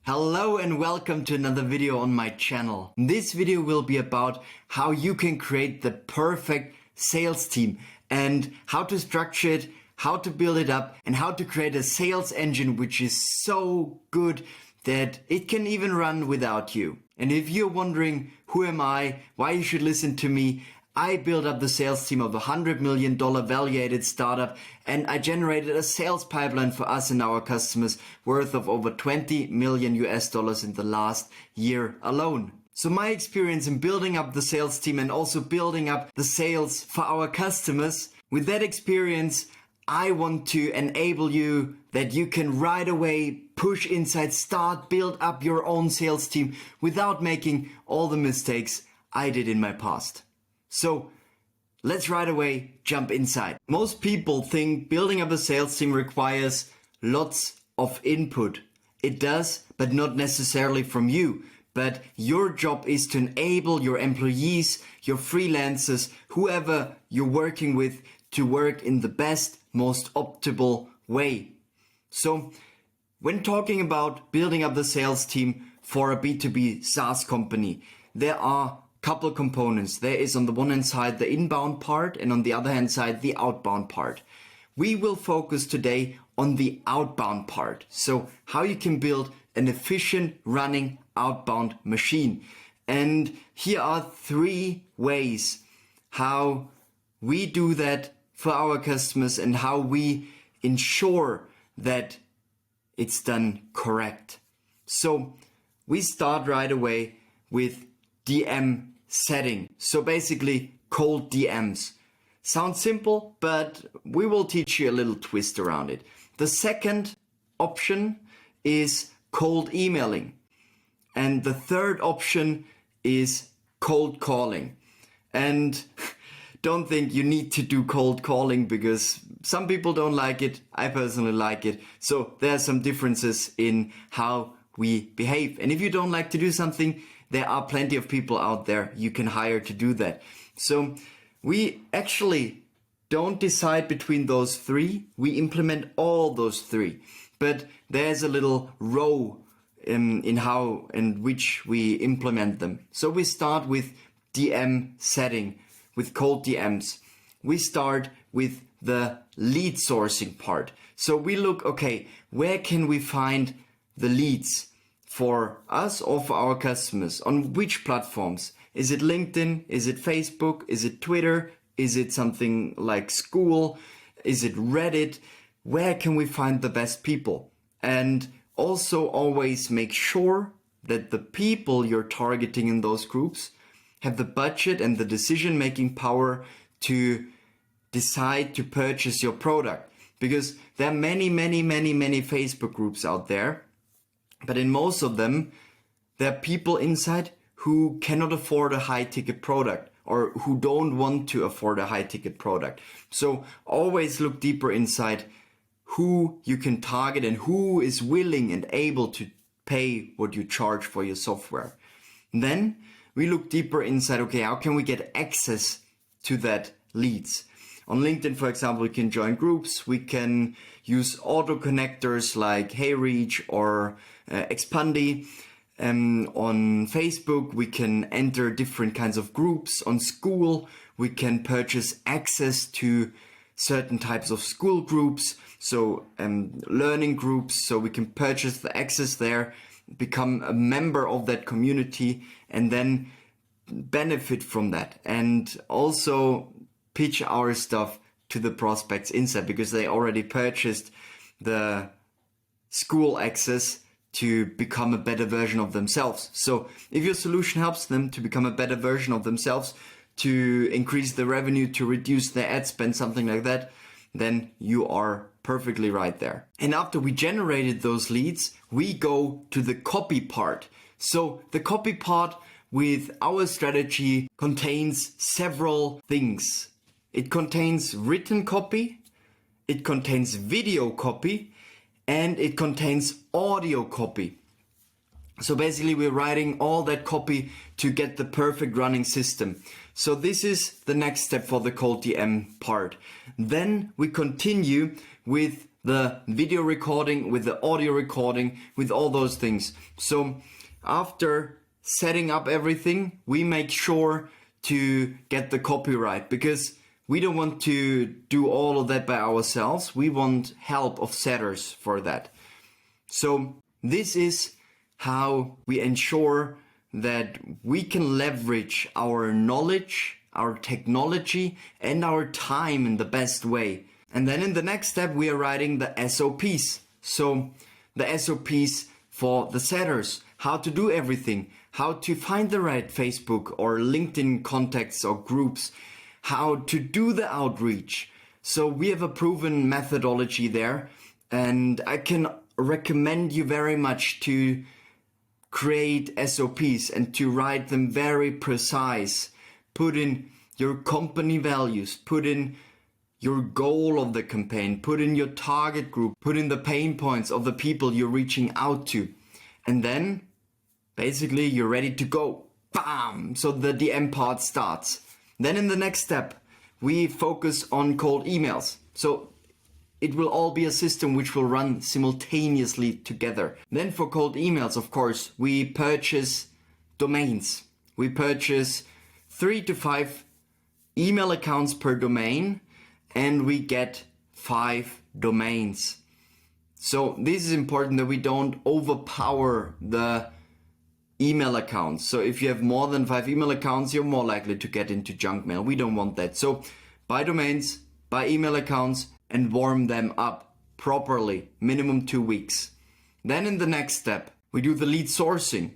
Hello and welcome to another video on my channel. This video will be about how you can create the perfect sales team and how to structure it, how to build it up, and how to create a sales engine which is so good that it can even run without you. And if you're wondering who am I, why you should listen to me, I built up the sales team of a $100 million valuated startup, and I generated a sales pipeline for us and our customers worth of over $20 million in the last year alone. So my experience in building up the sales team and also building up the sales for our customers, with that experience, I want to enable you that you can right away push inside, start, build up your own sales team without making all the mistakes I did in my past. So let's right away jump inside. Most people think building up a sales team requires lots of input. It does, but not necessarily from you. But your job is to enable your employees, your freelancers, whoever you're working with to work in the best, most optimal way. So when talking about building up the sales team for a B2B SaaS company, there are couple components. There is on the one hand side the inbound part and on the other hand side the outbound part. We will focus today on the outbound part. So how you can build an efficient running outbound machine. And here are 3 ways how we do that for our customers and how we ensure that it's done correct. So we start right away with DM setting. So basically cold DMs. Sounds simple, but we will teach you a little twist around it. The second option is cold emailing. And the third option is cold calling. And don't think you need to do cold calling because some people don't like it. I personally like it. So there are some differences in how we behave. And if you don't like to do something, there are plenty of people out there you can hire to do that. So we actually don't decide between those 3. We implement all those 3. But there's a little row in how and which we implement them. So we start with DM setting, with cold DMs. We start with the lead sourcing part. So we look, okay, where can we find the leads for us or for our customers? On which platforms? Is it LinkedIn? Is it Facebook? Is it Twitter? Is it something like school? Is it Reddit? Where can we find the best people? And also always make sure that the people you're targeting in those groups have the budget and the decision-making power to decide to purchase your product. Because there are many Facebook groups out there. But in most of them, there are people inside who cannot afford a high-ticket product or who don't want to afford a high-ticket product. So always look deeper inside who you can target and who is willing and able to pay what you charge for your software. And then we look deeper inside, okay, how can we get access to that leads? On LinkedIn, for example, we can join groups. We can use auto connectors like HeyReach or Expandy. On Facebook, we can enter different kinds of groups. On school, we can purchase access to certain types of school groups. So learning groups, so we can purchase the access there, become a member of that community, and then benefit from that. And also pitch our stuff to the prospects inside because they already purchased the school access to become a better version of themselves. So if your solution helps them to become a better version of themselves, to increase the revenue, to reduce their ad spend, something like that, then you are perfectly right there. And after we generated those leads, we go to the copy part. So the copy part with our strategy contains several things. It contains written copy, it contains video copy, and it contains audio copy. So basically we're writing all that copy to get the perfect running system. So this is the next step for the cold DM part. Then we continue with the video recording, with the audio recording, with all those things. So after setting up everything, we make sure to get the copyright, because we don't want to do all of that by ourselves. We want help of setters for that. So this is how we ensure that we can leverage our knowledge, our technology, and our time in the best way. And then in the next step, we are writing the SOPs. So the SOPs for the setters, how to do everything, how to find the right Facebook or LinkedIn contacts or groups, how to do the outreach. So we have a proven methodology there, and I can recommend you very much to create SOPs and to write them very precise. Put in your company values, put in your goal of the campaign, put in your target group, put in the pain points of the people you're reaching out to. And then basically you're ready to go. Bam! So the DM part starts. Then in the next step, we focus on cold emails. So it will all be a system which will run simultaneously together. Then for cold emails, of course, we purchase domains. We purchase 3 to 5 email accounts per domain, and we get 5 domains. So this is important that we don't overpower the email accounts. So if you have more than 5 email accounts, you're more likely to get into junk mail. We don't want that. So buy domains, buy email accounts, and warm them up properly, minimum 2 weeks. Then in the next step, we do the lead sourcing.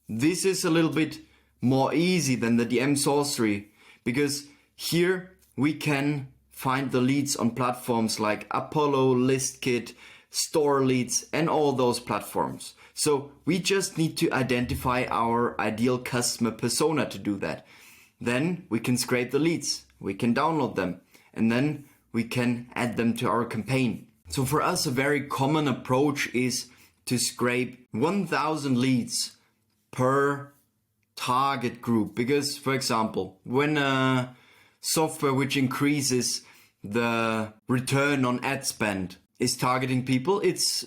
This is a little bit more easy than the DM sorcery, because here we can find the leads on platforms like Apollo, ListKit, Store Leads, and all those platforms. So we just need to identify our ideal customer persona to do that. Then we can scrape the leads, we can download them, and then we can add them to our campaign. So for us, a very common approach is to scrape 1,000 leads per target group. Because, for example, when a software which increases the return on ad spend is targeting people, it's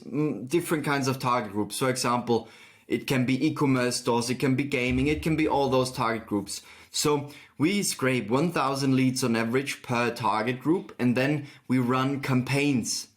different kinds of target groups. For example, it can be e-commerce stores, it can be gaming, it can be all those target groups. So we scrape 1,000 leads on average per target group, and then we run campaigns.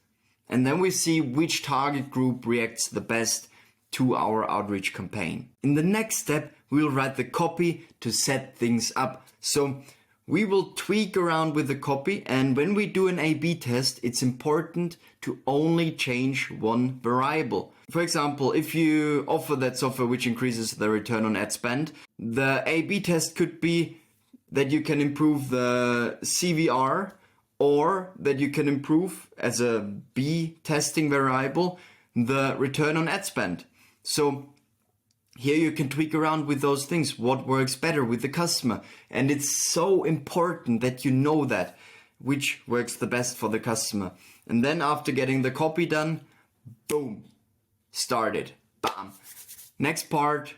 And then we see which target group reacts the best to our outreach campaign. In the next step, we'll write the copy to set things up. So we will tweak around with the copy, and when we do an A/B test, it's important to only change one variable. For example, if you offer that software which increases the return on ad spend, the A/B test could be that you can improve the CVR, or that you can improve as a B testing variable the return on ad spend. So here you can tweak around with those things, what works better with the customer. And it's so important that you know that, which works the best for the customer. And then after getting the copy done, boom, started, bam. Next part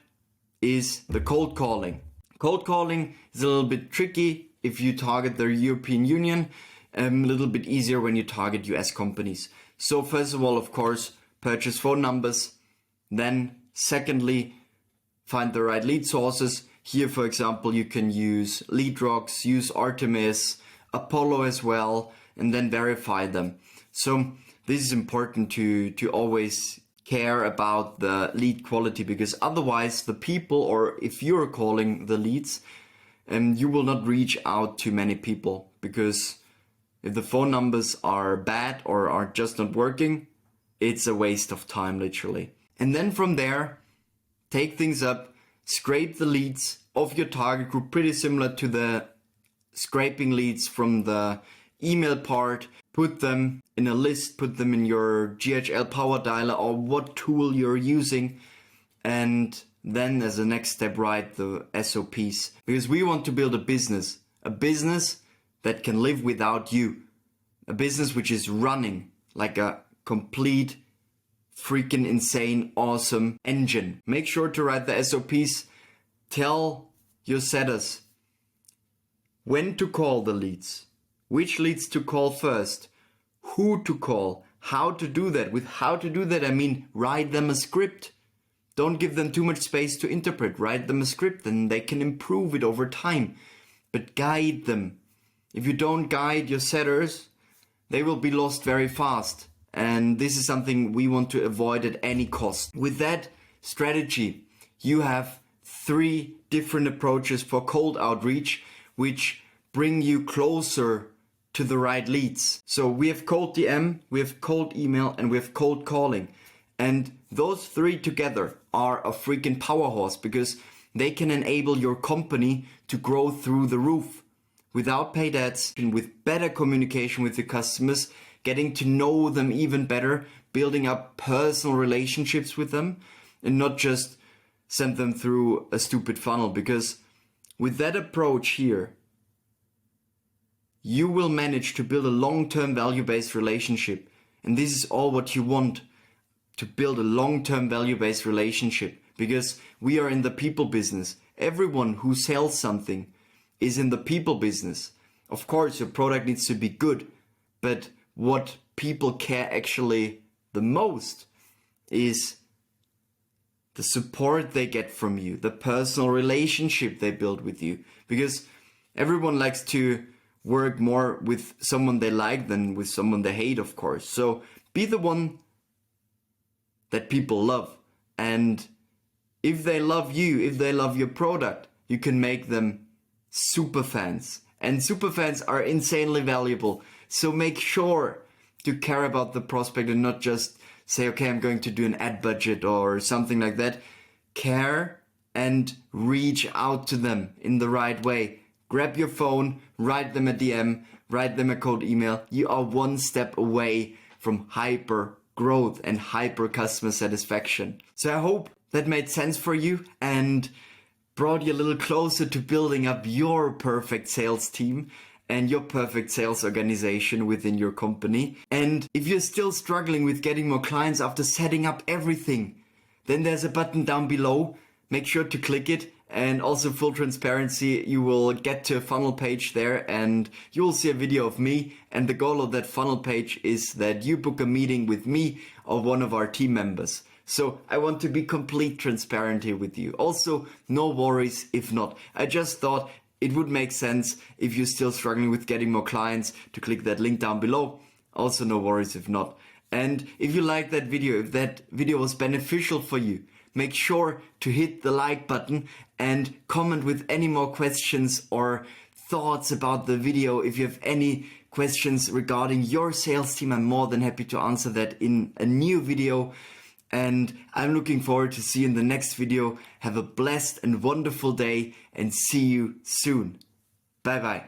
is the cold calling. Cold calling is a little bit tricky if you target the European Union, a little bit easier when you target US companies. So first of all, of course, purchase phone numbers. Then secondly, find the right lead sources. Here, for example, you can use LeadRocks, use Artemis, Apollo as well, and then verify them. So this is important to always care about the lead quality, because otherwise the people, or if you're calling the leads, you will not reach out to many people, because if the phone numbers are bad or are just not working, it's a waste of time, literally. And then from there, take things up, scrape the leads of your target group, pretty similar to the scraping leads from the email part. Put them in a list, put them in your GHL Power Dialer or what tool you're using. And then as a next step, write the SOPs. Because we want to build a business that can live without you. A business which is running like a complete freaking insane awesome engine. Make sure to write the SOPs. Tell your setters when to call the leads, which leads to call first, who to call, how to do that. With how to do that, I mean write them a script. Don't give them too much space to interpret. Write them a script and they can improve it over time. But guide them. If you don't guide your setters, they will be lost very fast. And this is something we want to avoid at any cost. With that strategy, you have 3 different approaches for cold outreach, which bring you closer to the right leads. So we have cold DM, we have cold email, and we have cold calling. And those 3 together are a freaking power horse because they can enable your company to grow through the roof without paid ads and with better communication with the customers, getting to know them even better, building up personal relationships with them, and not just send them through a stupid funnel. Because with that approach here, you will manage to build a long-term value-based relationship. And this is all what you want, to build a long-term value-based relationship, because we are in the people business. Everyone who sells something is in the people business. Of course, your product needs to be good, but what people care actually the most is the support they get from you, the personal relationship they build with you, because everyone likes to work more with someone they like than with someone they hate, of course. So be the one that people love. And if they love you, if they love your product, you can make them super fans. And super fans are insanely valuable. So make sure to care about the prospect and not just say, okay, I'm going to do an ad budget or something like that. Care and reach out to them in the right way. Grab your phone, write them a DM, write them a cold email. You are one step away from hyper growth and hyper customer satisfaction. So I hope that made sense for you and brought you a little closer to building up your perfect sales team and your perfect sales organization within your company. And if you're still struggling with getting more clients after setting up everything, then there's a button down below. Make sure to click it. And also, full transparency, you will get to a funnel page there and you will see a video of me. And the goal of that funnel page is that you book a meeting with me or one of our team members. So I want to be complete transparent here with you. Also, no worries if not. I just thought it would make sense if you're still struggling with getting more clients to click that link down below. Also, no worries if not. And if you like that video, if that video was beneficial for you, make sure to hit the like button and comment with any more questions or thoughts about the video. If you have any questions regarding your sales team, I'm more than happy to answer that in a new video. And I'm looking forward to see you in the next video. Have a blessed and wonderful day and see you soon. Bye bye.